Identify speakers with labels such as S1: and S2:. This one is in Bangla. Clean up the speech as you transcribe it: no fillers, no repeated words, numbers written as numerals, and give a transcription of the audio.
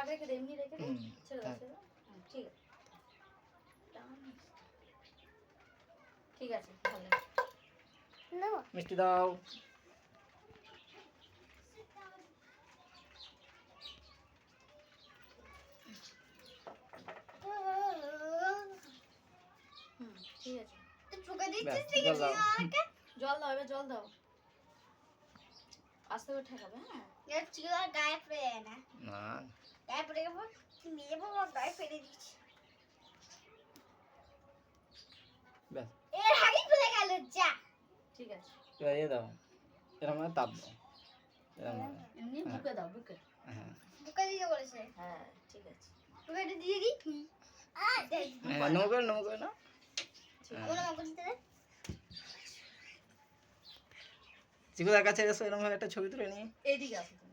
S1: থাক রেখে দে, এমনি রেখে দে, ছেড়ে দাও, ছেড়ে দাও। ঠিক আছে, ঠিক আছে, ভালো।
S2: মিষ্টি দাও।
S1: ঠিক আছে,
S2: জল দাও।
S1: জল দাও, এবার জল দাও, আস্তে করে ঠেকাবে। হ্যাঁ,
S3: গায়ে পড়ে যায় না,
S2: না
S3: গায়ে পড়ে গেল, মেয়ে বাবা গায়ে ফেলে দিচ্ছি,
S2: ব্যাস
S3: এর হাড়ি খুলে গেল, যা।
S1: ঠিক আছে,
S2: এবার এ দাও, এরকম ভাবে তাপ দাও, এরকম ভাবে।
S1: এমনি বুকে দাও, বুকে।
S2: হ্যাঁ
S3: বুকে দিতে বলেছে,
S1: হ্যাঁ, ঠিক আছে,
S3: বুকে দিয়ে দিই।
S2: নমো করে না।
S3: ওরা মা বলতে দে,
S2: চিকুদার কাছে এসো, এরকম ভাবে একটা ছবি তুলে নিয়ে।
S1: এইদিকে আসো তুমি।